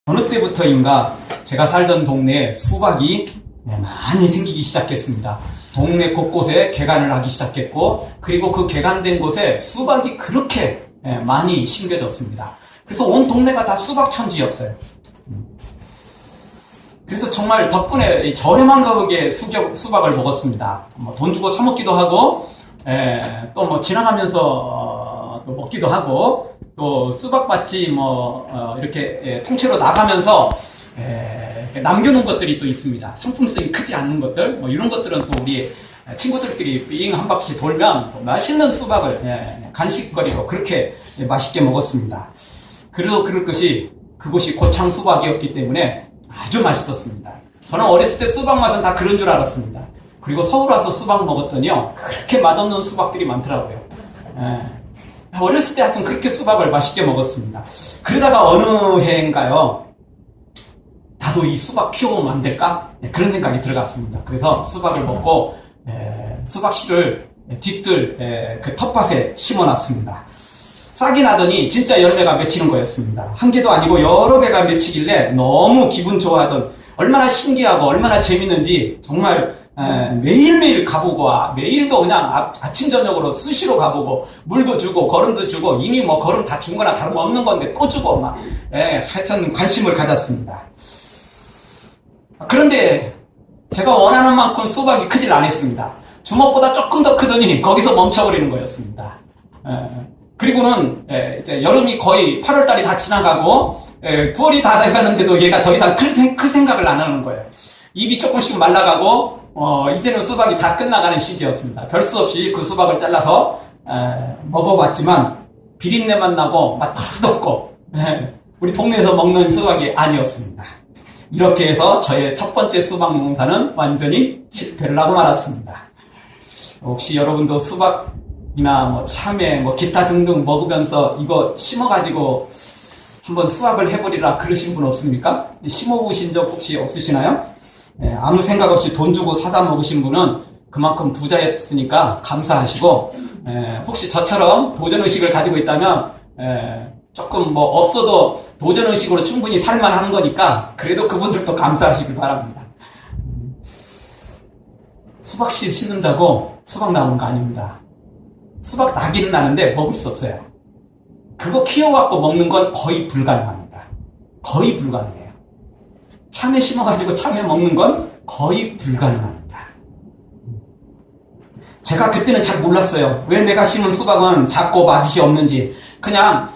어느 때부터인가 제가 살던 동네에 수박이 많이 생기기 시작했습니다. 동네 곳곳에 개간을 하기 시작했고, 그리고 그 개간된 곳에 수박이 그렇게 많이 심겨졌습니다. 그래서 온 동네가 다 수박 천지였어요. 그래서 정말 덕분에 저렴한 가격에 수박을 먹었습니다. 돈 주고 사 먹기도 하고, 또 지나가면서 또 먹기도 하고, 또 수박밭이 이렇게 통째로 나가면서 남겨놓은 것들이 또 있습니다. 상품성이 크지 않는 것들, 이런 것들은 또 우리 친구들끼리 삥 한 바퀴 돌면 또 맛있는 수박을 간식거리로 그렇게 맛있게 먹었습니다. 그래도 그곳이 고창 수박이었기 때문에 아주 맛있었습니다. 저는 어렸을 때 수박 맛은 다 그런 줄 알았습니다. 그리고 서울 와서 수박 먹었더니요, 그렇게 맛없는 수박들이 많더라고요. 어렸을 때 하여튼 그렇게 수박을 맛있게 먹었습니다. 그러다가 어느 해인가요, 나도 이 수박 키워보면 안 될까? 그런 생각이 들어갔습니다. 그래서 수박을 먹고 수박 씨를 뒤뜰 그 텃밭에 심어놨습니다. 싹이 나더니 진짜 열매가 맺히는 거였습니다. 한 개도 아니고 여러 개가 맺히길래 너무 기분 좋아하던, 얼마나 신기하고 얼마나 재밌는지 정말 매일매일 가보고, 매일도 그냥 아침 저녁으로 수시로 가보고, 물도 주고 거름도 주고, 이미 거름 다 준 거나 다름없는 건데 또 주고 하여튼 관심을 가졌습니다. 그런데 제가 원하는 만큼 수박이 크질 않았습니다. 주먹보다 조금 더 크더니 거기서 멈춰버리는 거였습니다. 그리고는 이제 여름이 거의 8월달이 다 지나가고 9월이 다 돼가는데도 얘가 더 이상 클 생각을 안 하는 거예요. 입이 조금씩 말라가고 이제는 수박이 다 끝나가는 시기였습니다. 별 수 없이 그 수박을 잘라서 먹어봤지만 비린내만 나고 맛 하나도 없고 우리 동네에서 먹는 수박이 아니었습니다. 이렇게 해서 저의 첫 번째 수박 농사는 완전히 실패를 하고 말았습니다. 혹시 여러분도 수박이나 참외 기타 등등 먹으면서 이거 심어가지고 한번 수확을 해버리라 그러신 분 없습니까? 심어보신 적 혹시 없으시나요? 아무 생각 없이 돈 주고 사다 먹으신 분은 그만큼 부자였으니까 감사하시고, 혹시 저처럼 도전의식을 가지고 있다면 조금 없어도 도전의식으로 충분히 살만한 거니까 그래도 그분들도 감사하시길 바랍니다. 수박씨 심는다고 수박 나오는 거 아닙니다. 수박 나기는 나는데 먹을 수 없어요. 그거 키워갖고 먹는 건 거의 불가능합니다. 거의 불가능해요. 참외 심어가지고 참외 먹는 건 거의 불가능합니다. 제가 그때는 잘 몰랐어요. 왜 내가 심은 수박은 작고 맛이 없는지. 그냥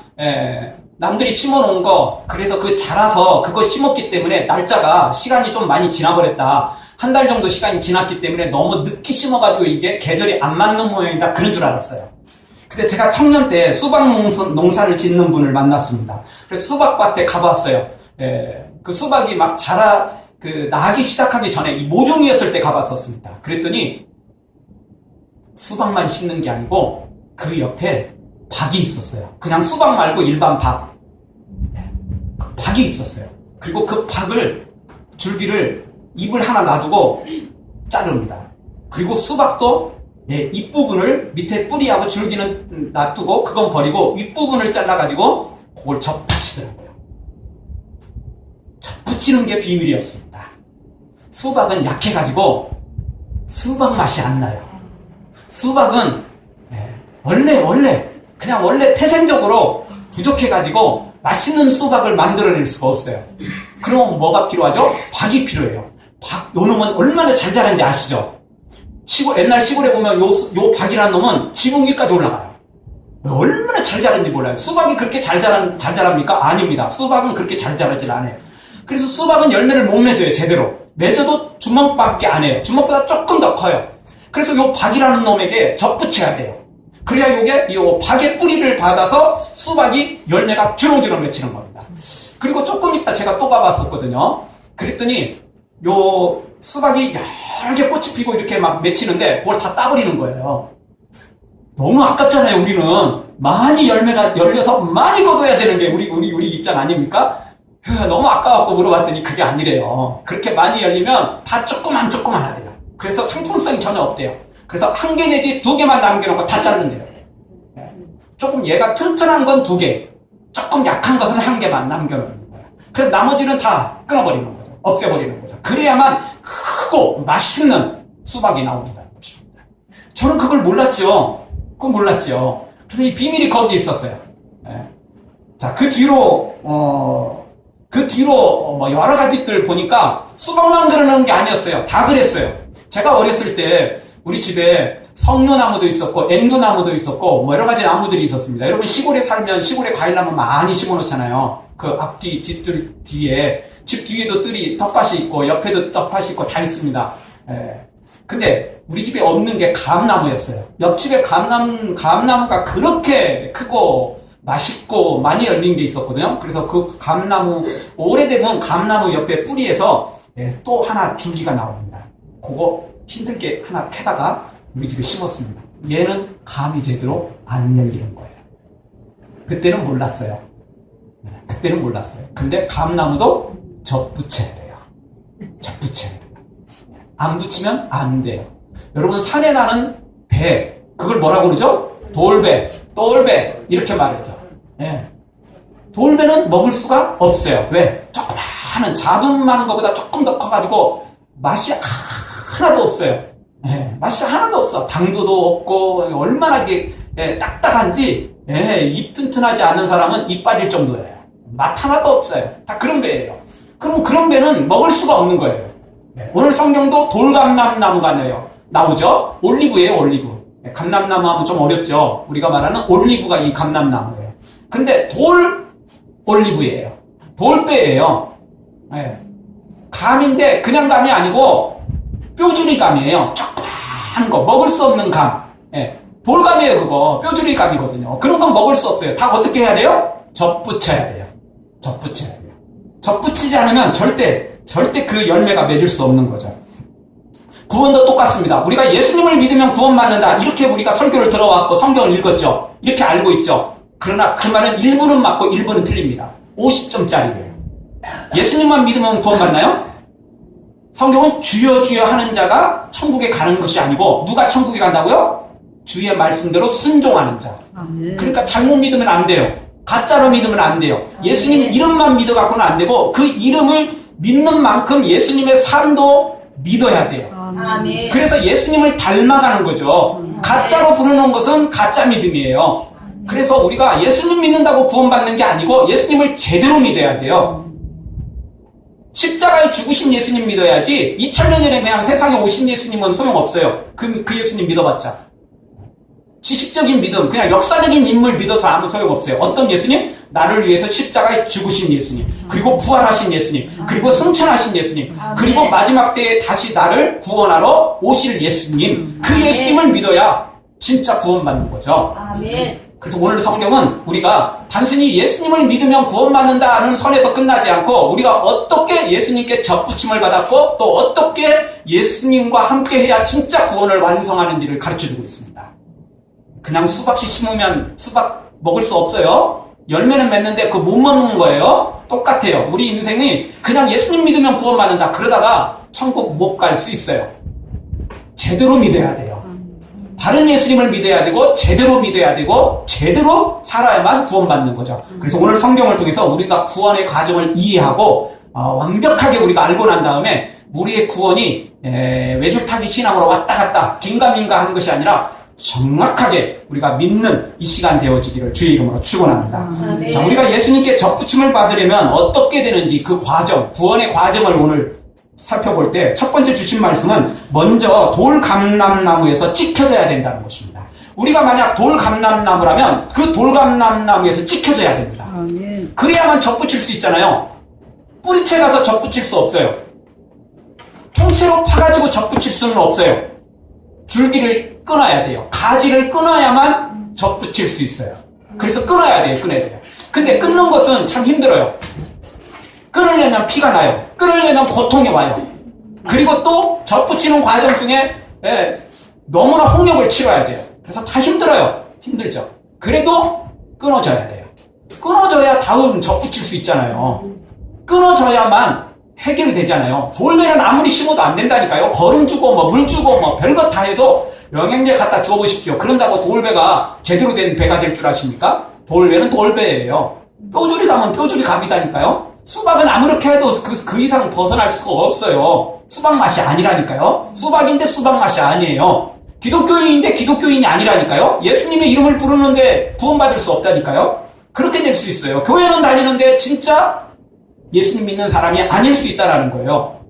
남들이 심어놓은 거, 그래서 그 자라서 그거 심었기 때문에 날짜가 시간이 좀 많이 지나버렸다. 한 달 정도 시간이 지났기 때문에 너무 늦게 심어가지고 이게 계절이 안 맞는 모양이다, 그런 줄 알았어요. 근데 제가 청년 때 수박 농사를 짓는 분을 만났습니다. 그래서 수박밭에 가봤어요. 그 수박이 막 나기 시작하기 전에 이 모종이었을 때 가봤었습니다. 그랬더니 수박만 심는 게 아니고 그 옆에 박이 있었어요. 그냥 수박 말고 일반 박. 박이 있었어요. 그리고 그 박을, 줄기를 잎을 하나 놔두고 자릅니다. 그리고 수박도 잎부분을 밑에 뿌리하고 줄기는 놔두고 그건 버리고 윗부분을 잘라가지고 그걸 접붙이더라고요. 접붙이는 게 비밀이었습니다. 수박은 약해가지고 수박 맛이 안 나요. 수박은 원래 태생적으로 부족해가지고 맛있는 수박을 만들어낼 수가 없어요. 그럼 뭐가 필요하죠? 박이 필요해요. 요 놈은 얼마나 잘 자라는지 아시죠? 옛날 시골에 보면 요 박이라는 놈은 지붕 위까지 올라가요. 얼마나 잘 자라는지 몰라요. 수박이 그렇게 잘 자랍니까? 아닙니다. 수박은 그렇게 잘 자라질 않아요. 그래서 수박은 열매를 못 맺어요, 제대로. 맺어도 주먹밖에 안 해요. 주먹보다 조금 더 커요. 그래서 요 박이라는 놈에게 접붙여야 돼요. 그래야 요 박의 뿌리를 받아서 수박이 열매가 주렁주렁 맺히는 겁니다. 그리고 조금 있다 제가 또 가봤었거든요. 그랬더니 요 수박이 여러 개 꽃이 피고 이렇게 막 맺히는데 그걸 다 따버리는 거예요. 너무 아깝잖아요. 우리는 많이 열매가 열려서 많이 거둬야 되는 게 우리 입장 아닙니까? 너무 아까워갖고 물어봤더니 그게 아니래요. 그렇게 많이 열리면 다 조그만 하대요. 그래서 상품성이 전혀 없대요. 그래서 한 개 내지 두 개만 남겨놓고 다 자른대요. 조금 얘가 튼튼한 건 두 개, 조금 약한 것은 한 개만 남겨놓는 거예요. 그래서 나머지는 다 끊어버리는 거죠. 없애버리는 거죠. 그래야만 크고 맛있는 수박이 나온다는 것입니다. 저는 그걸 몰랐죠. 그걸 몰랐죠. 그래서 이 비밀이 거기에 있었어요. 예. 자, 그 뒤로 여러 가지들 보니까 수박만 그러는 게 아니었어요. 다 그랬어요. 제가 어렸을 때 우리 집에 석류나무도 있었고 앵두나무도 있었고 뭐 여러 가지 나무들이 있었습니다. 여러분 시골에 살면 시골에 과일나무 많이 심어놓잖아요. 그 앞뒤 뒷뜰 뒤에 집 뒤에도 뜰이 텃밭이 있고 옆에도 텃밭이 있고 다 있습니다. 예. 근데 우리 집에 없는 게 감나무였어요. 옆집에 감나무가 그렇게 크고 맛있고 많이 열린 게 있었거든요. 그래서 그 감나무 오래되면 감나무 옆에 뿌리에서 또 하나 줄기가 나옵니다. 그거 힘들게 하나 캐다가 우리 집에 심었습니다. 얘는 감이 제대로 안 열리는 거예요. 그때는 몰랐어요. 그때는 몰랐어요. 근데 감나무도 접붙여야 돼요. 접붙여야 돼요. 안 붙이면 안 돼요. 여러분 산에 나는 배, 그걸 뭐라고 그러죠? 돌배, 똘배 이렇게 말하죠. 예. 돌배는 먹을 수가 없어요. 왜? 조그마한 자두만 것보다 조금 더 커가지고 맛이 하나도 없어요. 예. 맛이 하나도 없어. 당도도 없고 얼마나 이게 딱딱한지 입 튼튼하지 않은 사람은 입 빠질 정도예요. 맛 하나도 없어요. 다 그런 배예요. 그럼 그런 배는 먹을 수가 없는 거예요. 오늘 성경도 돌감람나무가 나오죠. 올리브예요, 올리브. 감람나무 하면 좀 어렵죠. 우리가 말하는 올리브가 이 감람나무예요. 근데 돌 올리브예요. 돌배예요. 감인데 그냥 감이 아니고 뾰주리 감이에요. 조그만 거, 먹을 수 없는 감. 돌감이에요, 그거. 뾰주리 감이거든요. 그런 건 먹을 수 없어요. 다 어떻게 해야 돼요? 접붙여야 돼요. 접붙여야 돼요. 접붙이지 않으면 절대 그 열매가 맺을 수 없는 거죠. 구원도 똑같습니다. 우리가 예수님을 믿으면 구원받는다. 이렇게 우리가 설교를 들어왔고 성경을 읽었죠. 이렇게 알고 있죠. 그러나 그 말은 일부는 맞고 일부는 틀립니다. 50점짜리예요. 예수님만 믿으면 구원받나요? 성경은 주여 주여 하는 자가 천국에 가는 것이 아니고 누가 천국에 간다고요? 주의 말씀대로 순종하는 자. 그러니까 잘못 믿으면 안 돼요. 가짜로 믿으면 안 돼요. 예수님 이름만 믿어갖고는 안 되고 그 이름을 믿는 만큼 예수님의 삶도 믿어야 돼요. 아멘. 그래서 예수님을 닮아가는 거죠. 가짜로 부르는 것은 가짜 믿음이에요. 그래서 우리가 예수님 믿는다고 구원받는 게 아니고 예수님을 제대로 믿어야 돼요. 십자가에 죽으신 예수님 믿어야지 2000년 전에 그냥 세상에 오신 예수님은 소용없어요. 그 예수님 믿어봤자. 지식적인 믿음, 그냥 역사적인 인물 믿어서 아무 소용없어요. 어떤 예수님? 나를 위해서 십자가에 죽으신 예수님, 그리고 부활하신 예수님, 그리고 승천하신 예수님, 그리고 마지막 때에 다시 나를 구원하러 오실 예수님, 그 예수님을 믿어야 진짜 구원받는 거죠. 아멘. 그래서 오늘 성경은 우리가 단순히 예수님을 믿으면 구원받는다는 선에서 끝나지 않고 우리가 어떻게 예수님께 접붙임을 받았고 또 어떻게 예수님과 함께 해야 진짜 구원을 완성하는지를 가르쳐주고 있습니다. 그냥 수박씨 심으면 수박 먹을 수 없어요. 열매는 맺는데 그거 못 먹는 거예요. 똑같아요. 우리 인생이 그냥 예수님 믿으면 구원받는다. 그러다가 천국 못 갈 수 있어요. 제대로 믿어야 돼요. 바른 예수님을 믿어야 되고 제대로 믿어야 되고 제대로 살아야만 구원받는 거죠. 그래서 오늘 성경을 통해서 우리가 구원의 과정을 이해하고 완벽하게 우리가 알고 난 다음에 우리의 구원이 외줄타기 신앙으로 왔다 갔다 긴가민가 하는 것이 아니라 정확하게 우리가 믿는 이 시간 되어지기를 주의 이름으로 축원합니다. 자, 우리가 예수님께 접붙임을 받으려면 어떻게 되는지 그 과정, 구원의 과정을 오늘 살펴볼 때 첫 번째 주신 말씀은 먼저 돌감람나무에서 찍혀져야 된다는 것입니다. 우리가 만약 돌감람나무라면 그 돌감람나무에서 찍혀져야 됩니다. 그래야만 접붙일 수 있잖아요. 뿌리채 가서 접붙일 수 없어요. 통째로 파가지고 접붙일 수는 없어요. 줄기를 끊어야 돼요. 가지를 끊어야만 접붙일 수 있어요. 그래서 끊어야 돼요. 근데 끊는 것은 참 힘들어요. 끊으려면 피가 나요. 끊으려면 고통이 와요. 그리고 또 접붙이는 과정 중에 너무나 홍역을 치러야 돼요. 그래서 다 힘들어요. 힘들죠. 그래도 끊어져야 돼요. 끊어져야 다음 접붙일 수 있잖아요. 끊어져야만 해결되잖아요. 돌매는 아무리 심어도 안 된다니까요. 거름 주고 물 주고 별것 다 해도 영양제 갖다 줘보십시오. 그런다고 돌배가 제대로 된 배가 될 줄 아십니까? 돌배는 돌배예요. 뼈줄이 가면 뼈줄이 갑이다니까요. 수박은 아무렇게 해도 그 이상 벗어날 수가 없어요. 수박 맛이 아니라니까요. 수박인데 수박 맛이 아니에요. 기독교인인데 기독교인이 아니라니까요. 예수님의 이름을 부르는데 구원받을 수 없다니까요. 그렇게 될 수 있어요. 교회는 다니는데 진짜 예수님 믿는 사람이 아닐 수 있다는 거예요.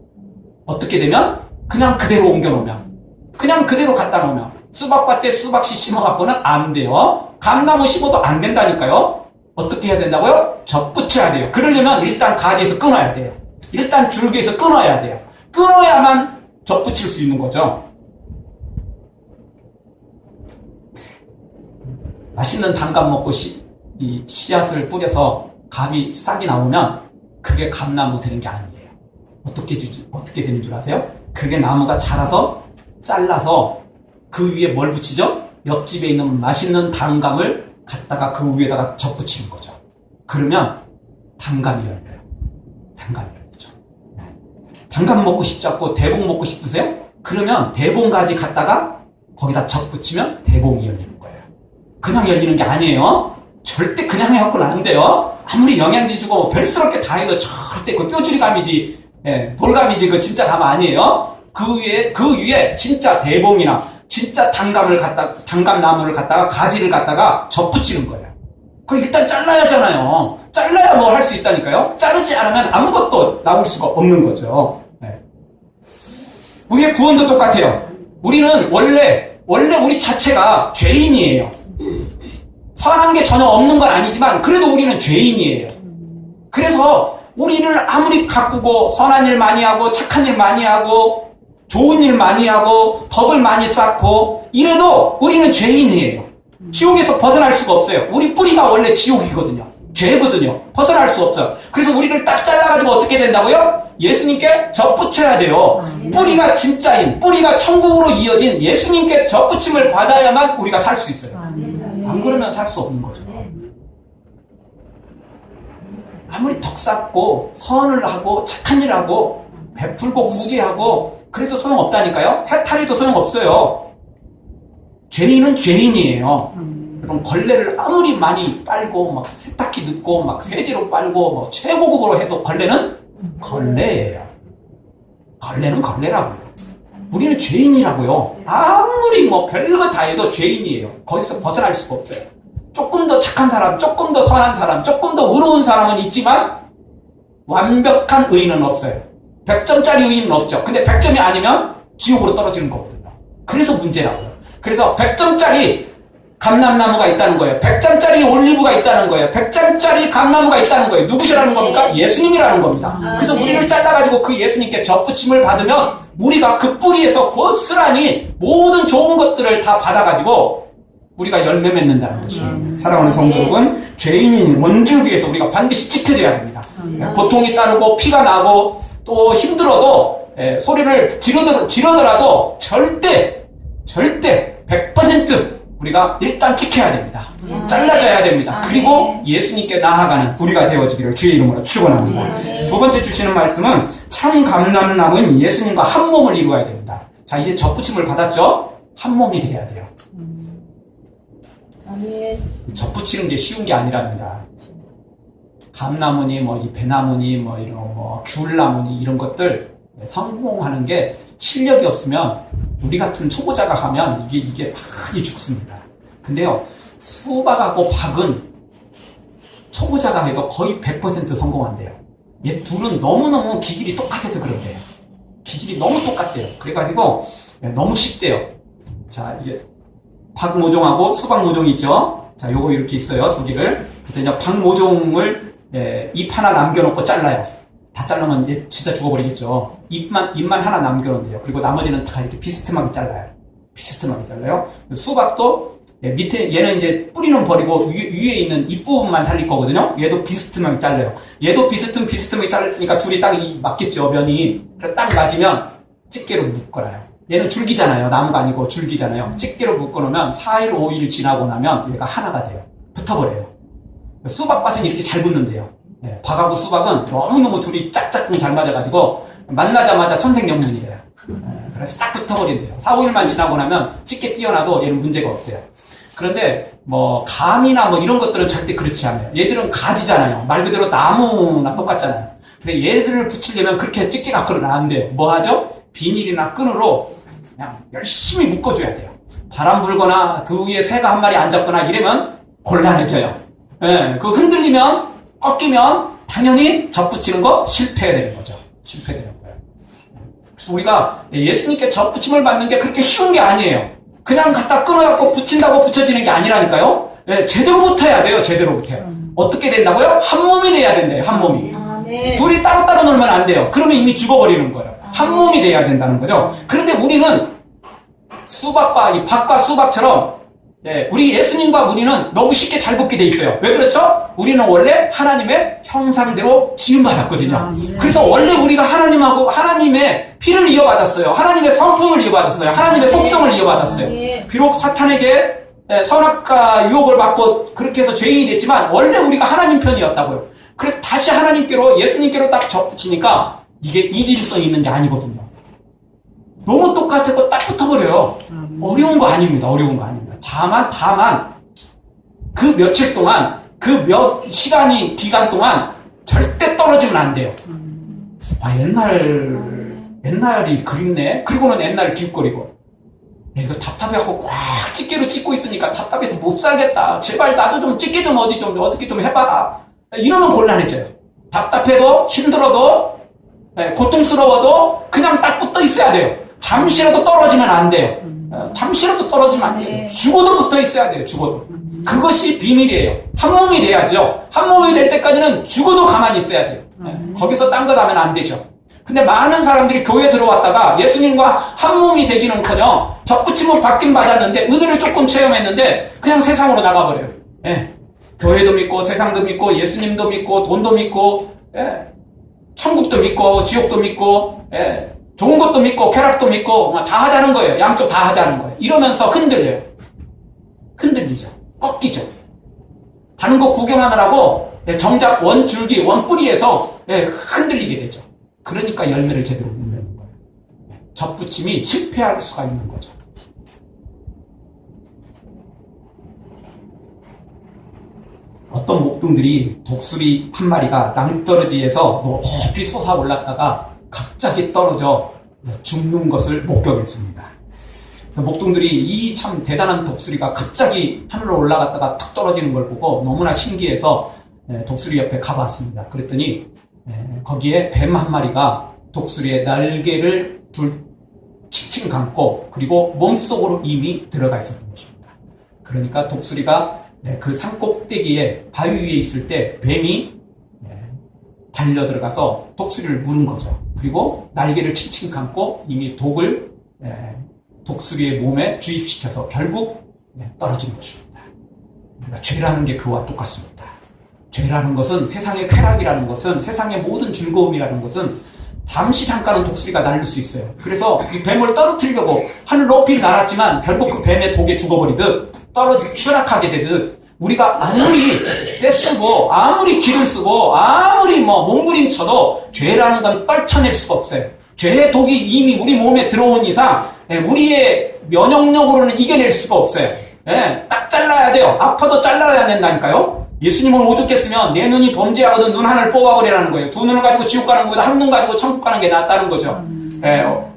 어떻게 되면? 그냥 그대로 옮겨놓으면, 그냥 그대로 갖다 놓으면, 수박밭에 수박씨 심어갖고는 안 돼요. 감나무 심어도 안 된다니까요. 어떻게 해야 된다고요? 접붙여야 돼요. 그러려면 일단 가지에서 끊어야 돼요. 일단 줄기에서 끊어야 돼요. 끊어야만 접붙일 수 있는 거죠. 맛있는 단감 먹고 이 씨앗을 뿌려서 감이 싹이 나오면 그게 감나무 되는 게 아니에요. 어떻게 되는 줄 아세요? 그게 나무가 자라서 잘라서 그 위에 뭘 붙이죠? 옆집에 있는 맛있는 단감을 갖다가 그 위에다가 접붙이는 거죠. 그러면 단감이 열려요. 단감이 열리죠. 단감 먹고 싶지 않고 대봉 먹고 싶으세요? 그러면 대봉가지 갖다가 거기다 접붙이면 대봉이 열리는 거예요. 그냥 열리는 게 아니에요. 절대 그냥 해갖고는 안 돼요. 아무리 영양제 주고 별스럽게 다 해도 절대 그 뾰족이감이지, 돌감이지 그 진짜 감 아니에요. 그 위에 진짜 대봉이나 진짜 단감나무를 갖다가 가지를 갖다가 접붙이는 거예요. 그럼 일단 잘라야 하잖아요. 잘라야 뭘 할 수 있다니까요. 자르지 않으면 아무것도 나올 수가 없는 거죠. 우리의 구원도 똑같아요. 우리는 원래 우리 자체가 죄인이에요. 선한 게 전혀 없는 건 아니지만 그래도 우리는 죄인이에요. 그래서 우리를 아무리 가꾸고 선한 일 많이 하고 착한 일 많이 하고 좋은 일 많이 하고 덕을 많이 쌓고 이래도 우리는 죄인이에요. 지옥에서 벗어날 수가 없어요. 우리 뿌리가 원래 지옥이거든요. 죄거든요. 벗어날 수 없어요. 그래서 우리를 딱 잘라가지고 어떻게 된다고요? 예수님께 접붙여야 돼요. 뿌리가 진짜인, 뿌리가 천국으로 이어진 예수님께 접붙임을 받아야만 우리가 살 수 있어요. 안 그러면 살 수 없는 거죠. 아무리 덕 쌓고 선을 하고 착한 일 하고 베풀고 구제하고 그래도 소용없다니까요. 해탈해도 소용없어요. 죄인은 죄인이에요. 그럼 걸레를 아무리 많이 빨고 막 세탁기 넣고 막 세제로 빨고 뭐 최고급으로 해도 걸레는 걸레예요. 걸레는 걸레라고요. 우리는 죄인이라고요. 아무리 뭐 별거 다 해도 죄인이에요. 거기서 벗어날 수가 없어요. 조금 더 착한 사람, 조금 더 선한 사람, 조금 더 의로운 사람은 있지만 완벽한 의인은 없어요. 100점짜리 의인은 없죠. 근데 100점이 아니면 지옥으로 떨어지는 거거든요. 그래서 문제라고요. 그래서 100점짜리 감람나무가 있다는 거예요. 100점짜리 올리브가 있다는 거예요. 100점짜리 감나무가 있다는 거예요. 누구시라는 겁니까? 예수님이라는 겁니다. 그래서 우리를 잘라가지고 그 예수님께 접붙임을 받으면 우리가 그 뿌리에서 고스란히 모든 좋은 것들을 다 받아가지고 우리가 열매 맺는다는 것이에요. 사랑하는 성도 여러분, 죄인인 원줄기에서 우리가 반드시 지켜져야 됩니다. 고통이 따르고 피가 나고 또 힘들어도 소리를 지르더라도 절대 100% 우리가 일단 지켜야 됩니다. 잘라져야 됩니다. 그리고 예수님께 나아가는 우리가 되어지기를 주의 이름으로 축원합니다. 두 번째 주시는 말씀은 참 감람나무는 예수님과 한 몸을 이루어야 됩니다. 자, 이제 접붙임을 받았죠? 한 몸이 돼야 돼요. 접붙이는 게 쉬운 게 아니랍니다. 감나무니 뭐 이 배나무니 뭐 이런 뭐 귤나무니 이런 것들 성공하는 게 실력이 없으면 우리 같은 초보자가 하면 이게 많이 죽습니다. 근데요, 수박하고 박은 초보자가 해도 거의 100% 성공한대요. 얘 둘은 너무너무 기질이 똑같아서 그런데요. 기질이 너무 똑같대요. 그래가지고 너무 쉽대요. 자, 이제 박 모종하고 수박 모종이 있죠. 자, 요거 이렇게 있어요. 두 개를. 그래서 이제 박 모종을 잎 하나 남겨놓고 잘라요. 다 자르면 얘 진짜 죽어버리겠죠. 잎만 하나 남겨놓는데요. 그리고 나머지는 다 이렇게 비스듬하게 잘라요. 비스듬하게 잘라요. 수박도 밑에 얘는 이제 뿌리는 버리고 위에 있는 잎부분만 살릴 거거든요. 얘도 비스듬하게 잘라요. 얘도 비스듬하게 잘랐으니까 둘이 딱 맞겠죠, 면이. 그래서 딱 맞으면 집게로 묶어놔요. 얘는 줄기잖아요. 나무가 아니고 줄기잖아요. 집게로 묶어놓으면 4일, 5일 지나고 나면 얘가 하나가 돼요. 붙어버려요. 수박밭은 이렇게 잘 붙는데요. 박하고 수박은 너무너무 둘이 짝짝꿍 잘 맞아가지고 만나자마자 천생연분이래요. 그래서 딱 붙어버린대요. 4, 5일만 지나고 나면 짙게 띄어놔도 얘는 문제가 없대요. 그런데 뭐 감이나 뭐 이런 것들은 절대 그렇지 않아요. 얘들은 가지잖아요. 말 그대로 나무나 똑같잖아요. 근데 얘들을 붙이려면 그렇게 찢게 갖고는 안 돼요. 뭐 하죠? 비닐이나 끈으로 그냥 열심히 묶어줘야 돼요. 바람 불거나 그 위에 새가 한 마리 앉았거나 이러면 곤란해져요. 예, 그 흔들리면 꺾이면 당연히 접붙이는 거 실패되는 거죠. 실패되는 거예요. 그래서 우리가 예수님께 접붙임을 받는 게 그렇게 쉬운 게 아니에요. 그냥 갖다 끊어갖고 붙인다고 붙여지는 게 아니라니까요. 예, 제대로 붙어야 돼요. 제대로 붙어요. 어떻게 된다고요? 한 몸이 돼야 된대요. 한 몸이. 네. 둘이 따로따로 놀면 안 돼요. 그러면 이미 죽어버리는 거예요. 한 몸이 돼야 된다는 거죠. 그런데 우리는 수박과 이 밭과 수박처럼 우리 예수님과 우리는 너무 쉽게 잘 붙게 돼 있어요. 왜 그렇죠? 우리는 원래 하나님의 형상대로 지음받았거든요. 그래서 원래 우리가 하나님하고 하나님의 피를 이어받았어요. 하나님의 성품을 이어받았어요. 하나님의 속성을 이어받았어요. 비록 사탄에게 선악과 유혹을 받고 그렇게 해서 죄인이 됐지만 원래 우리가 하나님 편이었다고요. 그래서 다시 하나님께로 예수님께로 딱 접붙이니까 이게 이질성이 있는 게 아니거든요. 너무 똑같고 딱 붙어버려요. 어려운 거 아닙니다. 어려운 거 아닙니다. 다만 그 며칠 동안 그 몇 시간이 기간 동안 절대 떨어지면 안 돼요. 아 옛날이 그립네. 그리고는 옛날 기웃거리고 이거 답답해갖고 꽉 집게로 찢고 있으니까 답답해서 못 살겠다. 제발 나도 좀 집게 좀 어떻게 좀 해봐라. 이러면 곤란해져요. 답답해도 힘들어도 고통스러워도 그냥 딱 붙어 있어야 돼요. 잠시라도 떨어지면 안 돼요. 잠시라도 떨어지면 안 돼요. 죽어도 붙어 있어야 돼요. 죽어도. 그것이 비밀이에요. 한 몸이 돼야죠. 한 몸이 될 때까지는 죽어도 가만히 있어야 돼요. 거기서 딴 것 하면 안 되죠. 근데 많은 사람들이 교회에 들어왔다가 예수님과 한 몸이 되기는커녕 접붙임을 받긴 받았는데 은혜를 조금 체험했는데 그냥 세상으로 나가버려요. 교회도 믿고 세상도 믿고 예수님도 믿고 돈도 믿고 천국도 믿고 지옥도 믿고 좋은 것도 믿고 쾌락도 믿고 다 하자는 거예요. 양쪽 다 하자는 거예요. 이러면서 흔들려요. 흔들리죠. 꺾이죠. 다른 거 구경하느라고 정작 원줄기 원뿌리에서 흔들리게 되죠. 그러니까 열매를 제대로 못 맺는 거예요. 접붙임이 실패할 수가 있는 거죠. 어떤 목동들이 독수리 한 마리가 낭떠러지에서 높이 솟아 올랐다가 갑자기 떨어져 죽는 것을 목격했습니다. 목동들이 이 참 대단한 독수리가 갑자기 하늘로 올라갔다가 툭 떨어지는 걸 보고 너무나 신기해서 독수리 옆에 가봤습니다. 그랬더니 거기에 뱀 한 마리가 독수리의 날개를 칭칭 감고 그리고 몸속으로 이미 들어가 있었던 것입니다. 그러니까 독수리가 그 산 꼭대기에 바위 위에 있을 때 뱀이 달려 들어가서 독수리를 물은 거죠. 그리고 날개를 칭칭 감고 이미 독을 독수리의 몸에 주입시켜서 결국 떨어진 것입니다. 우리가 죄라는 게 그와 똑같습니다. 죄라는 것은 세상의 쾌락이라는 것은 세상의 모든 즐거움이라는 것은 잠시 잠깐은 독수리가 날릴 수 있어요. 그래서 이 뱀을 떨어뜨리려고 하늘 높이 날았지만 결국 그 뱀의 독에 죽어버리듯 추락하게 되듯 우리가 아무리 떼쓰고 아무리 기를 쓰고 아무리 몸부림쳐도 죄라는 건 떨쳐낼 수가 없어요. 죄의 독이 이미 우리 몸에 들어온 이상 우리의 면역력으로는 이겨낼 수가 없어요. 딱 잘라야 돼요. 아파도 잘라야 된다니까요. 예수님은 오죽했으면 내 눈이 범죄하거든 눈 하나를 뽑아버리라는 거예요. 두 눈을 가지고 지옥 가는 것보다 한 눈 가지고 천국 가는 게 낫다는 거죠.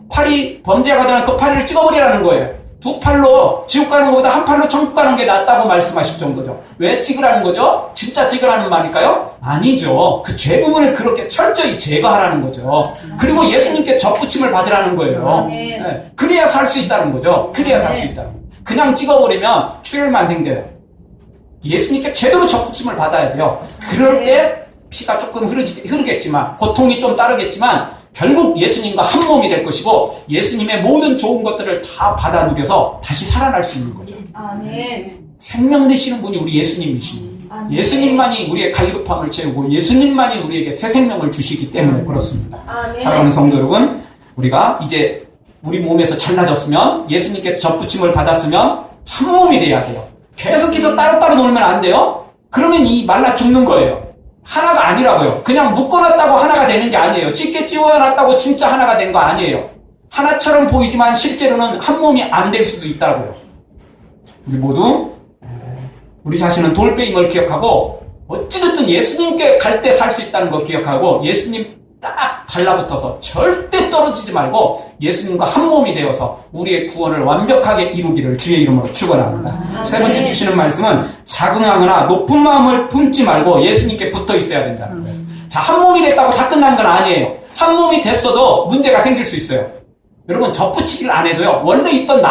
팔이 범죄하거든 그 팔을 찍어버리라는 거예요. 두 팔로 지옥 가는 것보다 한 팔로 천국 가는 게 낫다고 말씀하실 정도죠. 왜 찍으라는 거죠? 진짜 찍으라는 말일까요? 아니죠. 그 죄 부분을 그렇게 철저히 제거하라는 거죠. 그리고 예수님께 접붙임을 받으라는 거예요. 그래야 살 수 있다는 거죠. 그래야 살 수 있다는 거예요. 그냥 찍어버리면 출혈만 생겨요. 예수님께 제대로 접붙임을 받아야 돼요. 그럴 때 피가 조금 흐르겠지만 고통이 좀 따르겠지만 결국 예수님과 한 몸이 될 것이고 예수님의 모든 좋은 것들을 다 받아 누려서 다시 살아날 수 있는 거죠. 아멘. 생명 되시는 분이 우리 예수님이십니다. 예수님만이 우리의 갈급함을 채우고 예수님만이 우리에게 새 생명을 주시기 때문에 그렇습니다. 아멘. 사랑하는 성도 여러분, 우리가 이제 우리 몸에서 잘라졌으면 예수님께 접붙임을 받았으면 한 몸이 돼야 돼요. 계속해서 따로따로 놀면 안 돼요. 그러면 이 말라 죽는 거예요. 하나가 아니라고요. 그냥 묶어놨다고 하나가 되는 게 아니에요. 찢게 찌워놨다고 진짜 하나가 된 거 아니에요. 하나처럼 보이지만 실제로는 한 몸이 안 될 수도 있다고요. 우리 모두 우리 자신은 돌빼임을 기억하고 어찌됐든 예수님께 갈 때 살 수 있다는 걸 기억하고 예수님 딱 달라붙어서 절대 떨어지지 말고 예수님과 한 몸이 되어서 우리의 구원을 완벽하게 이루기를 주의 이름으로 축원합니다. 세 번째 주시는 말씀은 자긍하거나 높은 마음을 품지 말고 예수님께 붙어 있어야 된다는 거예요. 자, 한 몸이 됐다고 다 끝난 건 아니에요. 한 몸이 됐어도 문제가 생길 수 있어요. 여러분, 접붙이기를 안 해도요, 원래 있던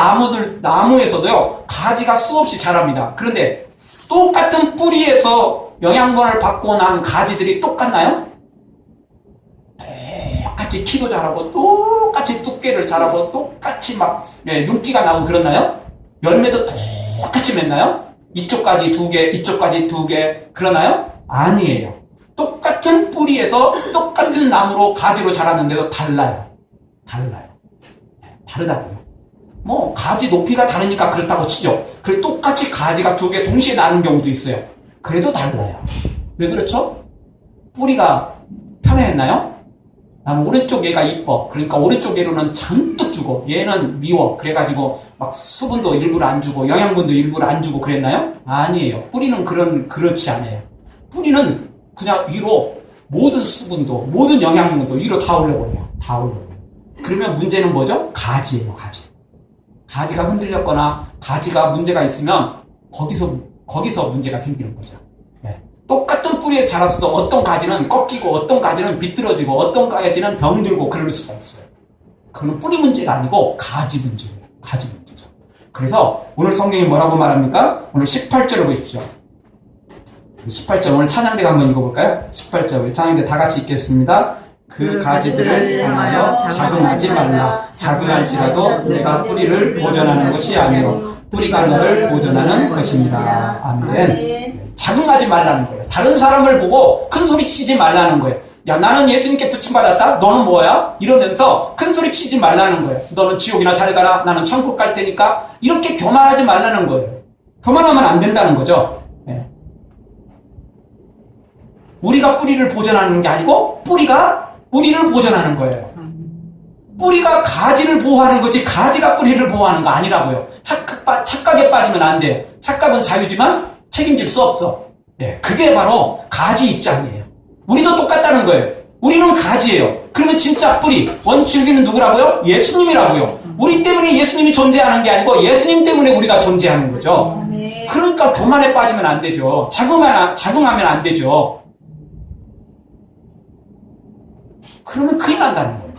나무에서도요, 가지가 수없이 자랍니다. 그런데 똑같은 뿌리에서 영양분을 받고 난 가지들이 똑같나요? 똑같이 키도 자라고, 똑같이 두께를 자라고, 똑같이 막, 눈기가 나고 그러나요? 열매도 똑같이 맺나요? 이쪽까지 2개, 이쪽까지 2개, 그러나요? 아니에요. 똑같은 뿌리에서 똑같은 나무로 가지로 자랐는데도 달라요. 다르다고요. 뭐 가지 높이가 다르니까 그렇다고 치죠. 그리고 똑같이 가지가 2개 동시에 나는 경우도 있어요. 그래도 달라요. 왜 그렇죠? 뿌리가 편해했나요? 나는 오른쪽 얘가 이뻐. 그러니까 오른쪽 얘로는 잔뜩 주고 얘는 미워. 그래가지고 막 수분도 일부러 안 주고 영양분도 일부러 안 주고 그랬나요? 아니에요. 뿌리는 그렇지 않아요. 뿌리는 그냥 위로 모든 수분도 모든 영양분도 위로 다 올려버려요. 다 올려버려요. 그러면 문제는 뭐죠? 가지예요. 가지가 흔들렸거나 가지가 문제가 있으면 거기서 문제가 생기는 거죠. 네. 똑같은 뿌리에서 자랐어도 어떤 가지는 꺾이고 어떤 가지는 비뚤어지고 어떤 가지는 병들고 그럴 수가 있어요. 그건 뿌리 문제가 아니고 가지 문제예요. 가지 문제죠. 그래서 오늘 성경이 뭐라고 말합니까? 오늘 18절을 보십시오. 18절 오늘 찬양대가 한번 읽어볼까요? 18절 우리 찬양대 다 같이 읽겠습니다. 그 가지들을 향하여 자긍하지 말라. 자긍할지라도 내가 뿌리를 보존하는 것이 아니요 뿌리가 너를 보존하는 것입니다. 아멘. 자긍하지 말라는 거예요. 다른 사람을 보고 큰 소리 치지 말라는 거예요. 야, 나는 예수님께 부침받았다? 너는 뭐야? 이러면서 큰 소리 치지 말라는 거예요. 너는 지옥이나 잘 가라. 나는 천국 갈 테니까. 이렇게 교만하지 말라는 거예요. 교만하면 안 된다는 거죠. 네. 우리가 뿌리를 보존하는 게 아니고 뿌리가 뿌리를 보존하는 거예요. 뿌리가 가지를 보호하는 거지 가지가 뿌리를 보호하는 거 아니라고요. 착각에 빠지면 안 돼요. 착각은 자유지만 책임질 수 없어. 예, 그게 바로 가지 입장이에요. 우리도 똑같다는 거예요. 우리는 가지예요. 그러면 진짜 뿌리, 원줄기는 누구라고요? 예수님이라고요. 우리 때문에 예수님이 존재하는 게 아니고 예수님 때문에 우리가 존재하는 거죠. 그러니까 교만에 빠지면 안 되죠. 자긍하면 안 되죠. 그러면 큰일 난다는 겁니다.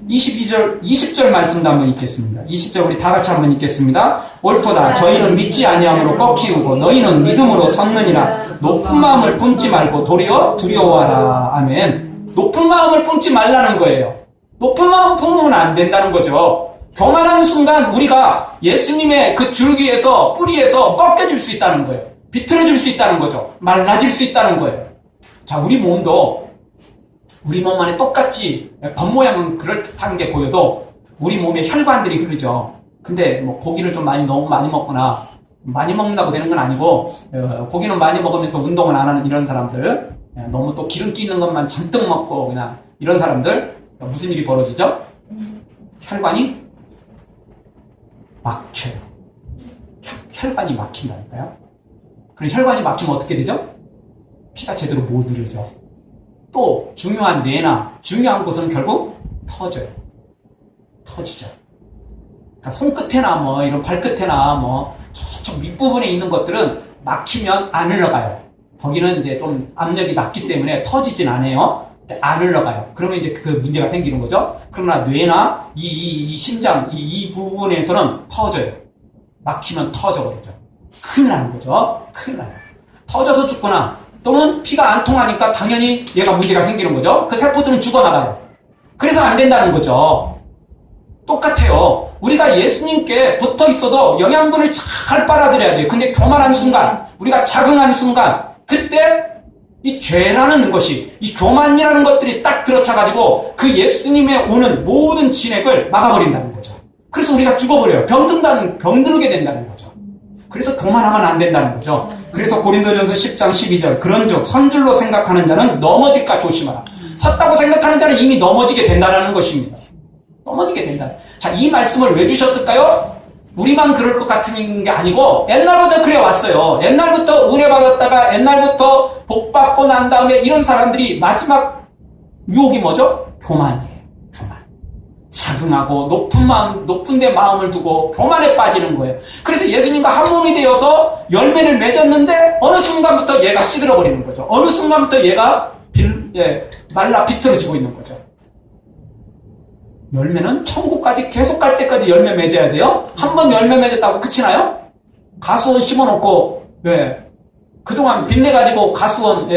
20절 말씀도 한번 읽겠습니다. 20절 우리 다 같이 한번 읽겠습니다. 옳도다. 저희는 믿지 아니함으로 꺾이우고 너희는 믿음으로 섰느니라. 높은 마음을 품지 말고 도리어 두려워하라. 아멘. 높은 마음을 품지 말라는 거예요. 높은 마음 품으면 안 된다는 거죠. 교만한 순간 우리가 예수님의 그 줄기에서 뿌리에서 꺾여질 수 있다는 거예요. 비틀어질 수 있다는 거죠. 말라질 수 있다는 거예요. 자, 우리 몸도 우리 몸 안에 똑같이 겉모양은 그럴듯한 게 보여도 우리 몸에 혈관들이 흐르죠. 근데 뭐 고기를 좀 너무 많이 먹거나 많이 먹는다고 되는 건 아니고 고기는 많이 먹으면서 운동을 안 하는 이런 사람들, 너무 또 기름기 있는 것만 잔뜩 먹고 그냥 이런 사람들 무슨 일이 벌어지죠? 혈관이 막혀요. 혈관이 막힌다니까요. 그럼 혈관이 막히면 어떻게 되죠? 피가 제대로 못 흐르죠. 또 중요한 뇌나 중요한 곳은 결국 터지죠. 그러니까 손끝에나 뭐 이런 발끝에나 뭐 저쪽 윗부분에 있는 것들은 막히면 안 흘러가요. 거기는 이제 좀 압력이 낮기 때문에 터지진 않아요. 안 흘러가요. 그러면 이제 그 문제가 생기는 거죠. 그러나 뇌나 이 심장 이 부분에서는 터져요. 막히면 터져버리죠. 큰일 나는 거죠. 큰일 나요. 터져서 죽거나 또는 피가 안 통하니까 당연히 얘가 문제가 생기는 거죠. 그 세포들은 죽어나가요. 그래서 안 된다는 거죠. 똑같아요. 우리가 예수님께 붙어 있어도 영양분을 잘 빨아들여야 돼요. 근데 교만한 순간, 우리가 자긍하는 순간, 그때 이 죄라는 것이, 이 교만이라는 것들이 딱 들어차가지고 그 예수님의 오는 모든 진액을 막아버린다는 거죠. 그래서 우리가 죽어버려요. 병들게 된다는 거죠. 그래서 교만하면 안 된다는 거죠. 그래서 고린도전서 10장 12절 그런즉 선줄로 생각하는 자는 넘어질까 조심하라. 섰다고 생각하는 자는 이미 넘어지게 된다는 것입니다. 넘어지게 된다. 자, 이 말씀을 왜 주셨을까요? 우리만 그럴 것 같은 게 아니고 옛날부터 그래 왔어요. 옛날부터 은혜받았다가 옛날부터 복받고 난 다음에 이런 사람들이 마지막 유혹이 뭐죠? 교만이에요. 교만. 자긍하고 높은 데 마음을 두고 교만에 빠지는 거예요. 그래서 예수님과 한 몸이 되어서 열매를 맺었는데 어느 순간부터 얘가 시들어버리는 거죠. 어느 순간부터 얘가 말라 비틀어지고 있는 거죠. 열매는 천국까지 계속 갈 때까지 열매 맺어야 돼요. 한 번 열매 맺었다고 그치나요? 가수원 심어놓고 그동안 빚내가지고 가수원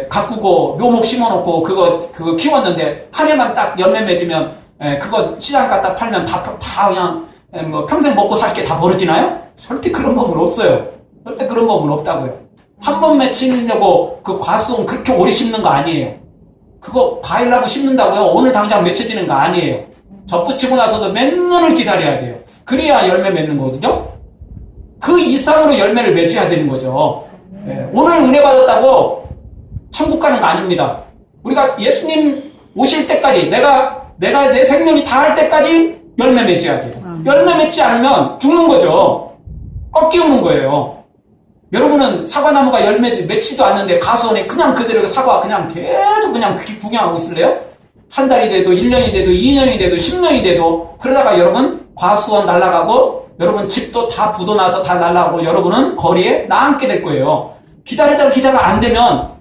가꾸고 묘목 심어놓고 그거 키웠는데 한 해만 딱 열매 맺으면 그거 시장 갖다 팔면 다 그냥 뭐 평생 먹고 살 게 다 벌어지나요? 절대 그런 법은 없어요. 절대 그런 법은 없다고요. 한 번 맺히려고 그 과수원 그렇게 오래 심는 거 아니에요. 그거 과일나무 심는다고요? 오늘 당장 맺혀지는 거 아니에요. 접붙이고 나서도 몇 년을 기다려야 돼요. 그래야 열매 맺는 거거든요. 그 이상으로 열매를 맺어야 되는 거죠. 오늘 은혜 받았다고 천국 가는 거 아닙니다. 우리가 예수님 오실 때까지 내가 내 생명이 다할 때까지 열매 맺어야 돼요. 열매 맺지 않으면 죽는 거죠. 꺾이우는 거예요. 여러분은 사과나무가 열매 맺지도 않는데 가수원에 그냥 그대로 사과 그냥 계속 그냥 구경하고 있을래요? 한 달이 돼도 1년이 돼도 2년이 돼도 10년이 돼도 그러다가 여러분 과수원 날아가고 여러분 집도 다 부도나서 다 날아가고 여러분은 거리에 나앉게 될 거예요. 기다리다가 안 되면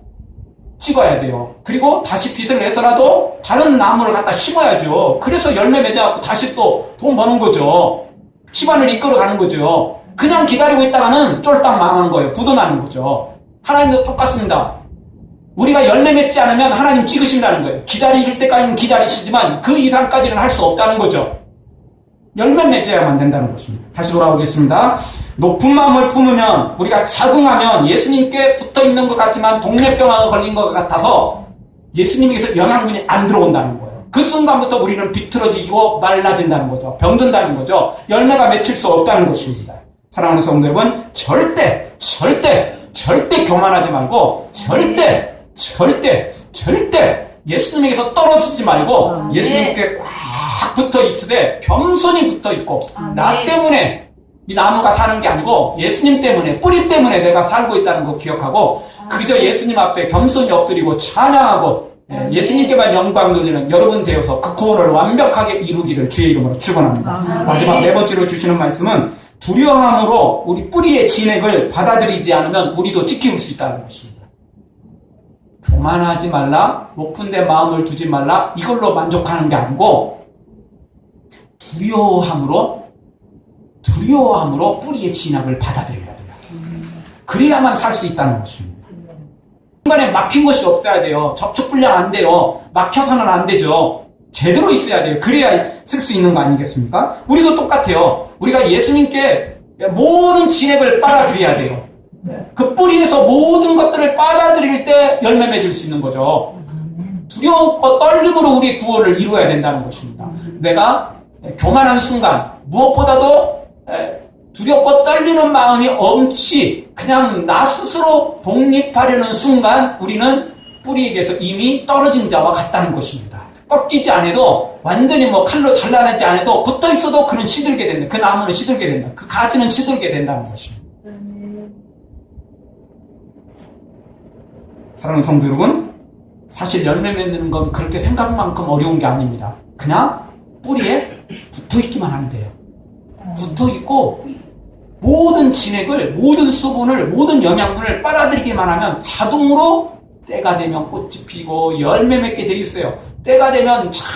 찍어야 돼요. 그리고 다시 빚을 내서라도 다른 나무를 갖다 심어야죠. 그래서 열매 맺어갖고 다시 또 돈 버는 거죠. 집안을 이끌어가는 거죠. 그냥 기다리고 있다가는 쫄딱 망하는 거예요. 부도나는 거죠. 하나님도 똑같습니다. 우리가 열매 맺지 않으면 하나님 찍으신다는 거예요. 기다리실 때까지는 기다리시지만 그 이상까지는 할 수 없다는 거죠. 열매 맺어야만 된다는 것입니다. 다시 돌아오겠습니다. 높은 마음을 품으면 우리가 자긍하면 예수님께 붙어있는 것 같지만 동맥병에 걸린 것 같아서 예수님에게서 영향분이 안 들어온다는 거예요. 그 순간부터 우리는 비틀어지고 말라진다는 거죠. 병든다는 거죠. 열매가 맺힐 수 없다는 것입니다. 사랑하는 성도 여러분, 절대 교만하지 말고 절대 예수님에게서 떨어지지 말고 예수님께 꽉 붙어 있으되 겸손히 붙어 있고 나 때문에 이 나무가 사는 게 아니고 예수님 때문에 뿌리 때문에 내가 살고 있다는 거 기억하고 그저 예수님 앞에 겸손히 엎드리고 찬양하고 예수님께만 영광 돌리는 여러분 되어서 그 구원을 완벽하게 이루기를 주의 이름으로 축원합니다. 마지막 네 번째로 주시는 말씀은 두려움으로 우리 뿌리의 진액을 받아들이지 않으면 우리도 지킬 수 있다는 것입니다. 교만하지 말라, 높은 데 마음을 두지 말라, 이걸로 만족하는 게 아니고 두려움으로 뿌리의 진액을 받아들여야 돼요. 그래야만 살 수 있다는 것입니다. 중간에 막힌 것이 없어야 돼요. 접촉불량 안 돼요. 막혀서는 안 되죠. 제대로 있어야 돼요. 그래야 쓸 수 있는 거 아니겠습니까? 우리도 똑같아요. 우리가 예수님께 모든 진액을 빨아들여야 돼요. 그 뿌리에서 모든 것들을 빨아들일 때 열매 맺을 수 있는 거죠. 두려움과 떨림으로 우리의 구원을 이루어야 된다는 것입니다. 내가 교만한 순간 무엇보다도 두렵고 떨리는 마음이 없이 그냥 나 스스로 독립하려는 순간 우리는 뿌리에게서 이미 떨어진 자와 같다는 것입니다. 꺾이지 않아도 완전히 칼로 잘라내지 않아도 붙어있어도 그는 시들게 된다. 그 나무는 시들게 된다. 그 가지는 시들게 된다는 것입니다. 사랑하는 성도 여러분, 사실 열매 맺는 건 그렇게 생각만큼 어려운 게 아닙니다. 그냥 뿌리에 붙어있기만 하면 돼요. 붙어있고 모든 진액을, 모든 수분을, 모든 영양분을 빨아들이기만 하면 자동으로 때가 되면 꽃이 피고 열매 맺게 돼 있어요. 때가 되면 잘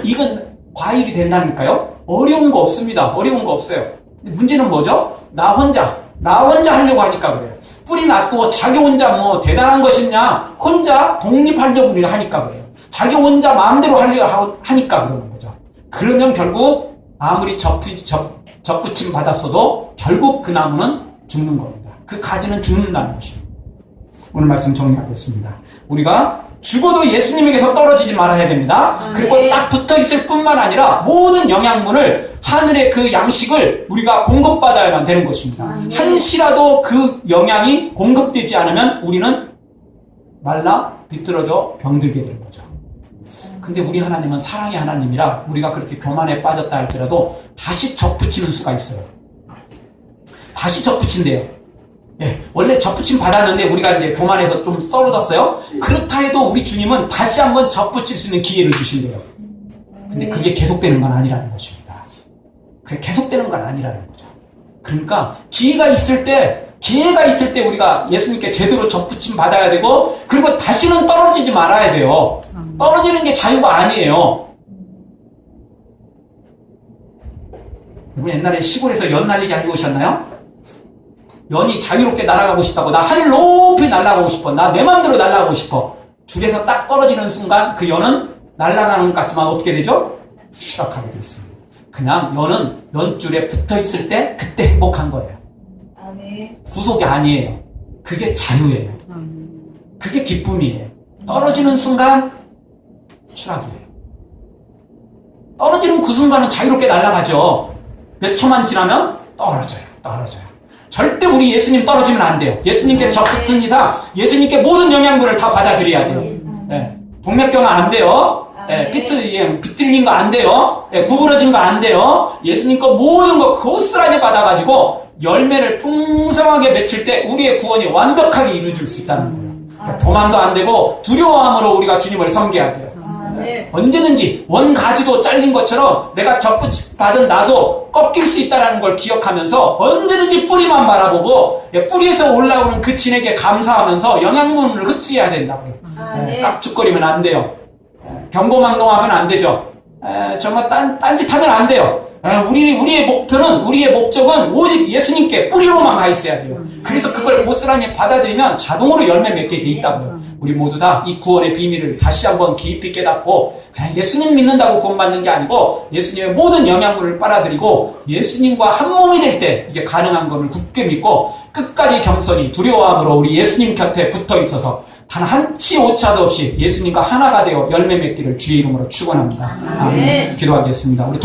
익은 과일이 된다니까요. 어려운 거 없습니다. 어려운 거 없어요. 문제는 뭐죠? 나 혼자 하려고 하니까 그래요. 뿌리 놔두고 자기 혼자 대단한 것이냐? 혼자 독립하려고 하니까 그래요. 자기 혼자 마음대로 하려고 하니까 그러는 거죠. 그러면 결국 아무리 접붙임 받았어도 결국 그 나무는 죽는 겁니다. 그 가지는 죽는다는 것입니다. 오늘 말씀 정리하겠습니다. 우리가 죽어도 예수님에게서 떨어지지 말아야 됩니다. 그리고 딱 붙어있을 뿐만 아니라 모든 영양분을 하늘의 그 양식을 우리가 공급받아야만 되는 것입니다. 한시라도 그 영양이 공급되지 않으면 우리는 말라 비틀어져 병들게 되는 거죠. 근데 우리 하나님은 사랑의 하나님이라 우리가 그렇게 교만에 빠졌다 할지라도 다시 접붙이는 수가 있어요. 다시 접붙인대요. 예, 원래 접붙임 받았는데 우리가 이제 교만해서 좀 떨어졌어요. 그렇다 해도 우리 주님은 다시 한번 접붙일 수 있는 기회를 주신대요. 근데 그게 계속되는 건 아니라는 것입니다. 그게 계속되는 건 아니라는 거죠. 그러니까 기회가 있을 때 우리가 예수님께 제대로 접붙임 받아야 되고, 그리고 다시는 떨어지지 말아야 돼요. 떨어지는 게 자유가 아니에요. 여러분 옛날에 시골에서 연 날리기 하고 오셨나요? 연이 자유롭게 날아가고 싶다고, 나 하늘 높이 날아가고 싶어, 나 내 맘대로 날아가고 싶어. 줄에서 딱 떨어지는 순간 그 연은 날아가는 것 같지만 어떻게 되죠? 추락하게 되어 있습니다. 그냥 연은 연줄에 붙어있을 때 그때 행복한 거예요. 구속이 아니에요. 그게 자유예요. 그게 기쁨이에요. 떨어지는 순간 추락이에요. 떨어지는 그 순간은 자유롭게 날아가죠. 몇 초만 지나면 떨어져요. 절대 우리 예수님 떨어지면 안 돼요. 예수님께 접붙은 이상 예수님께 모든 영향분을 다 받아들여야 돼요. 네. 동맥경화 안 돼요. 네. 비틀린 거 안 돼요. 네. 구부러진 거 안 돼요. 예수님 거 모든 거 고스란히 받아가지고 열매를 풍성하게 맺힐 때 우리의 구원이 완벽하게 이루어질 수 있다는 거예요. 그러니까 교만도 안 되고 두려워함으로 우리가 주님을 섬겨야 돼요. 네. 언제든지 원가지도 잘린 것처럼 내가 접붙받은 나도 꺾일 수 있다는 걸 기억하면서 언제든지 뿌리만 바라보고 뿌리에서 올라오는 그 진에게 감사하면서 영양분을 흡수해야 된다고요. 네. 깍죽거리면 안 돼요. 경고망동하면 안 되죠. 정말 딴짓하면 안 돼요. 우리의 목적은 오직 예수님께 뿌리로만 가 있어야 돼요. 그래서 그걸 고스란히 받아들이면 자동으로 열매 맺게 돼 있다고요. 우리 모두 다 이 구원의 비밀을 다시 한번 깊이 깨닫고 그냥 예수님 믿는다고 구원받는 게 아니고 예수님의 모든 영향물을 빨아들이고 예수님과 한 몸이 될 때 이게 가능한 것을 굳게 믿고 끝까지 겸손히 두려워함으로 우리 예수님 곁에 붙어 있어서 단 한치 오차도 없이 예수님과 하나가 되어 열매 맺기를 주의 이름으로 축원합니다. 아멘. 기도하겠습니다. 우리